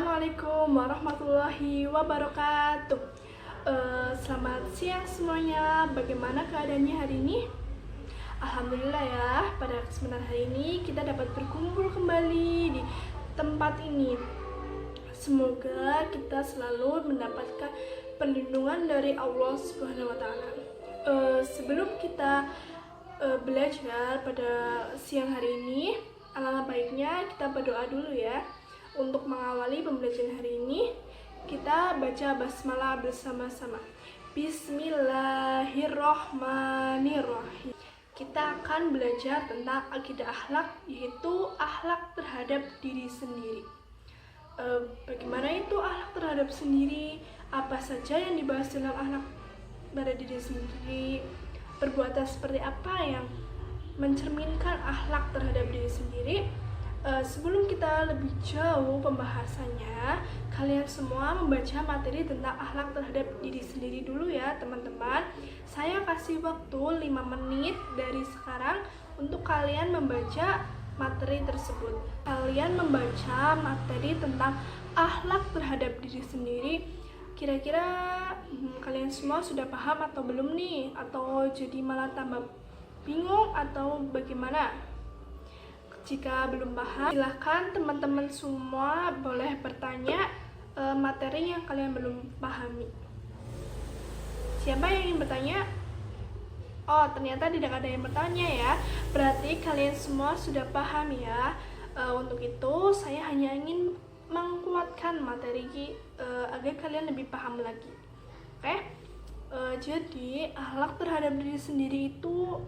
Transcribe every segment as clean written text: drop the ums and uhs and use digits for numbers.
Assalamualaikum warahmatullahi wabarakatuh. Selamat siang semuanya. Bagaimana keadaannya hari ini? Alhamdulillah ya, pada kesempatan hari ini kita dapat berkumpul kembali di tempat ini. Semoga kita selalu mendapatkan perlindungan dari Allah Subhanahu wa Ta'ala. Sebelum kita belajar pada siang hari ini, alangkah baiknya kita berdoa dulu ya. Untuk mengawali pembelajaran hari ini, kita baca basmalah bersama-sama. Bismillahirrohmanirrohim. Kita akan belajar tentang akidah akhlak, yaitu akhlak terhadap diri sendiri. Bagaimana itu akhlak terhadap sendiri? Apa saja yang dibahas dalam akhlak pada diri sendiri? Perbuatan seperti apa yang mencerminkan akhlak terhadap diri sendiri? Sebelum kita lebih jauh pembahasannya, kalian semua membaca materi tentang akhlak terhadap diri sendiri dulu ya teman-teman. Saya kasih waktu 5 menit dari sekarang untuk kalian membaca materi tersebut. Kalian membaca materi tentang akhlak terhadap diri sendiri. Kira-kira kalian semua sudah paham atau belum nih? Atau jadi malah tambah bingung atau bagaimana? Jika belum paham, silahkan teman-teman semua boleh bertanya materi yang kalian belum pahami. Siapa yang ingin bertanya? Oh, ternyata tidak ada yang bertanya ya. Berarti kalian semua sudah paham ya. Untuk itu, saya hanya ingin menguatkan materi agar kalian lebih paham lagi. Oke? Jadi, akhlak terhadap diri sendiri itu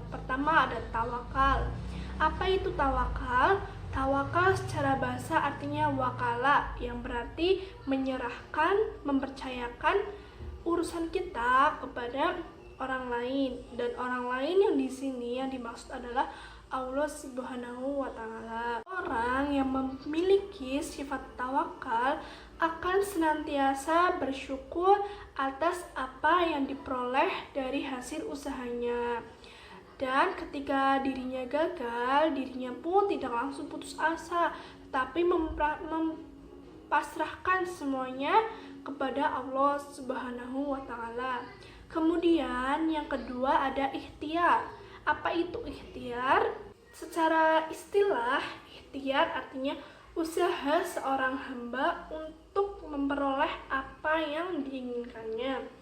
pertama ada tawakal. Apa itu tawakal? Tawakal secara bahasa artinya wakala, yang berarti menyerahkan, mempercayakan urusan kita kepada orang lain. Dan orang lain yang di sini yang dimaksud adalah Allah Subhanahu wa Ta'ala. Orang yang memiliki sifat tawakal akan senantiasa bersyukur atas apa yang diperoleh dari hasil usahanya. Dan ketika dirinya gagal, dirinya pun tidak langsung putus asa, tetapi mempasrahkan semuanya kepada Allah Subhanahu wa Ta'ala. Kemudian yang kedua ada ikhtiar. Apa itu ikhtiar? Secara istilah, ikhtiar artinya usaha seorang hamba untuk memperoleh apa yang diinginkannya.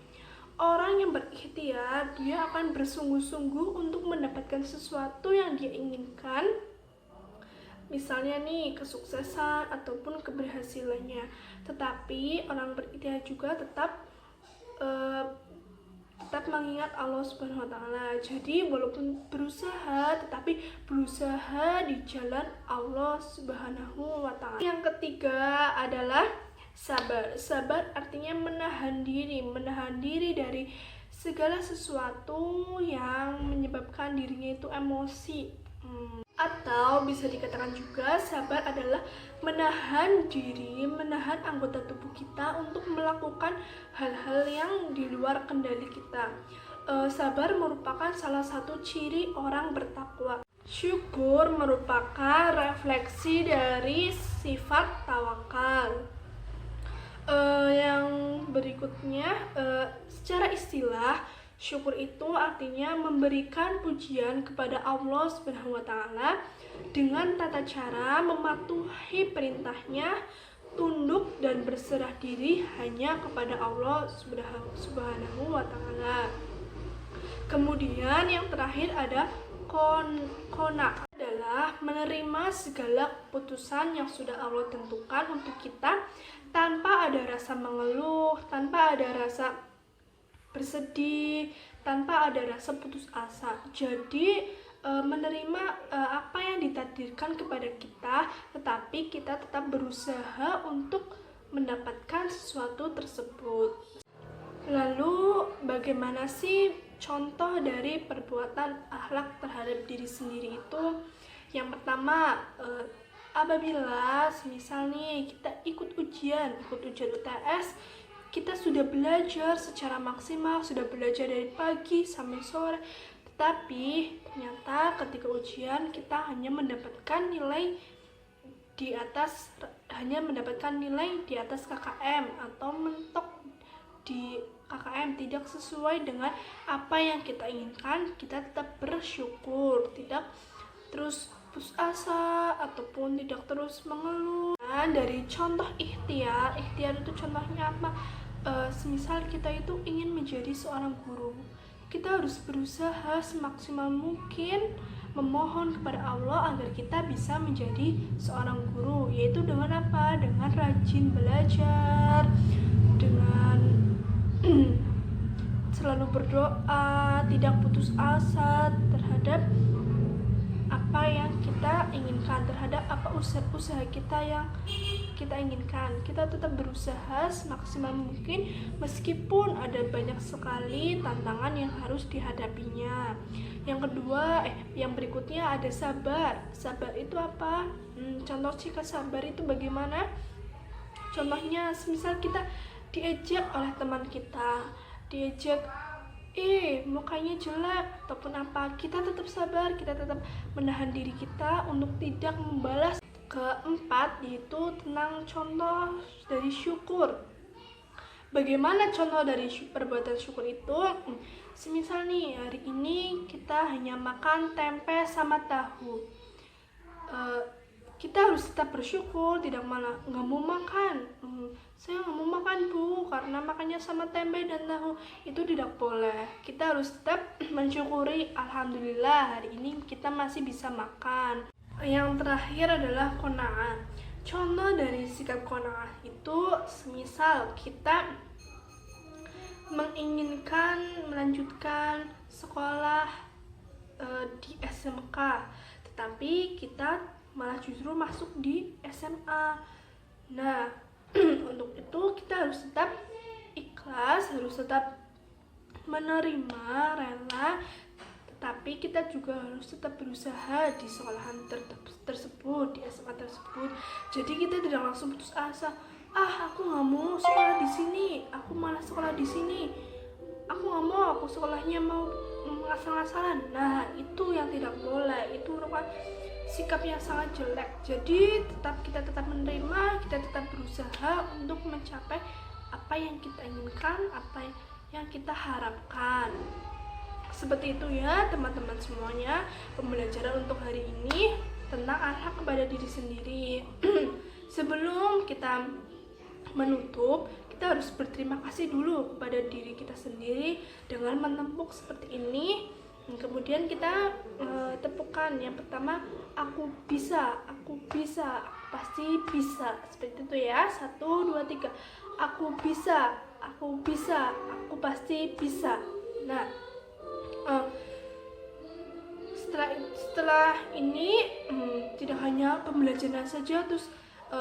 Orang yang berikhtiar, dia akan bersungguh-sungguh untuk mendapatkan sesuatu yang dia inginkan. Misalnya nih, kesuksesan ataupun keberhasilannya. Tetapi orang berikhtiar juga tetap mengingat Allah Subhanahu wa Ta'ala. Jadi walaupun berusaha, tetapi berusaha di jalan Allah Subhanahu wa Ta'ala. Yang ketiga adalah sabar. Sabar artinya menahan diri dari segala sesuatu yang menyebabkan dirinya itu emosi. Atau bisa dikatakan juga sabar adalah menahan diri, menahan anggota tubuh kita untuk melakukan hal-hal yang di luar kendali kita. Sabar merupakan salah satu ciri orang bertakwa. Syukur merupakan refleksi dari sifat tawakal. Yang berikutnya, secara istilah, syukur itu artinya memberikan pujian kepada Allah Subhanahu wa Ta'ala dengan tata cara mematuhi perintahnya, tunduk dan berserah diri hanya kepada Allah Subhanahu wa Ta'ala. Kemudian yang terakhir ada qanaah, adalah menerima segala keputusan yang sudah Allah tentukan untuk kita tanpa ada rasa mengeluh, tanpa ada rasa bersedih, tanpa ada rasa putus asa. Jadi menerima apa yang ditakdirkan kepada kita, tetapi kita tetap berusaha untuk mendapatkan sesuatu tersebut. Lalu bagaimana sih contoh dari perbuatan akhlak terhadap diri sendiri itu? Yang pertama, apabila misal nih kita ikut ujian UTS, kita sudah belajar secara maksimal, sudah belajar dari pagi sampai sore, tetapi ternyata ketika ujian kita hanya mendapatkan nilai di atas hanya mendapatkan nilai di atas KKM atau mentok di KKM tidak sesuai dengan apa yang kita inginkan, kita tetap bersyukur, tidak terus putus asa ataupun tidak terus mengeluh. Nah, dari contoh ikhtiar itu contohnya apa? Semisal kita itu ingin menjadi seorang guru, kita harus berusaha semaksimal mungkin memohon kepada Allah agar kita bisa menjadi seorang guru, yaitu dengan apa? Dengan rajin belajar, dengan selalu berdoa, tidak putus asa terhadap apa yang kita inginkan, terhadap apa usaha kita yang kita inginkan. Kita tetap berusaha semaksimal mungkin meskipun ada banyak sekali tantangan yang harus dihadapinya. Yang kedua, yang berikutnya ada sabar. Sabar itu apa? Contoh sikap sabar itu bagaimana? Contohnya, semisal kita diejek oleh teman kita, diejek mukanya jelek ataupun apa, kita tetap sabar, kita tetap menahan diri kita untuk tidak membalas. Keempat, yaitu tentang contoh dari syukur. Bagaimana contoh dari perbuatan syukur itu? Semisal nih, hari ini kita hanya makan tempe sama tahu, kita harus tetap bersyukur, tidak malah nggak mau makan. Saya nggak mau makan bu, karena makannya sama tempe dan tahu, itu tidak boleh. Kita harus tetap mensyukuri, alhamdulillah hari ini kita masih bisa makan. Yang terakhir adalah qanaah. Contoh dari sikap qanaah itu semisal kita menginginkan melanjutkan sekolah di SMK, tetapi kita malah justru masuk di SMA. Nah, untuk itu kita harus tetap ikhlas, harus tetap menerima, rela, tetapi kita juga harus tetap berusaha di sekolahan tersebut, di SMA tersebut. Jadi kita tidak langsung putus asa. Aku nggak mau sekolah di sini, aku malah sekolah di sini. Aku nggak mau, aku sekolahnya mau asal-asalan. Nah, itu yang tidak boleh. Itu merupakan sikap yang sangat jelek. Jadi kita tetap menerima, kita tetap berusaha untuk mencapai apa yang kita inginkan, apa yang kita harapkan. Seperti itu ya teman-teman semuanya, pembelajaran untuk hari ini tentang akhlak kepada diri sendiri. Sebelum kita menutup, kita harus berterima kasih dulu kepada diri kita sendiri dengan menempuk seperti ini. Kemudian kita tepukan. Yang pertama, aku bisa, aku pasti bisa. Seperti itu ya. 1, 2, 3. Aku bisa, aku pasti bisa. Nah, setelah ini tidak hanya pembelajaran saja, terus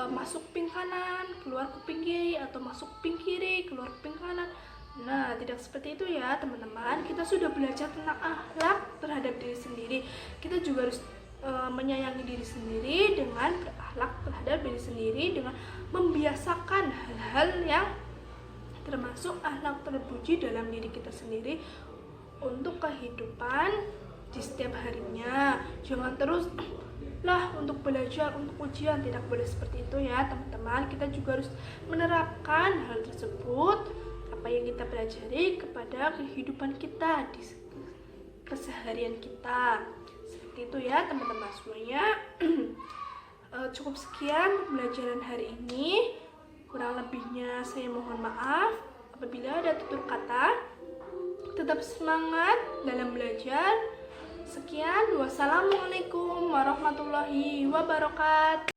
masuk kuping kanan, keluar kuping kiri, atau masuk kuping kiri, keluar kuping kanan. Nah, tidak seperti itu ya teman-teman. Kita sudah belajar tentang akhlak terhadap diri sendiri. Kita juga harus menyayangi diri sendiri dengan berakhlak terhadap diri sendiri, dengan membiasakan hal-hal yang termasuk akhlak terpuji dalam diri kita sendiri untuk kehidupan di setiap harinya. Jangan terus untuk belajar, untuk ujian, tidak boleh seperti itu ya teman-teman. Kita juga harus menerapkan hal tersebut, apa yang kita pelajari, kepada kehidupan kita di keseharian kita. Seperti itu ya teman-teman semuanya. Cukup sekian pembelajaran hari ini. Kurang lebihnya saya mohon maaf apabila ada tutur kata. Tetap semangat dalam belajar. Sekian, wassalamualaikum warahmatullahi wabarakatuh.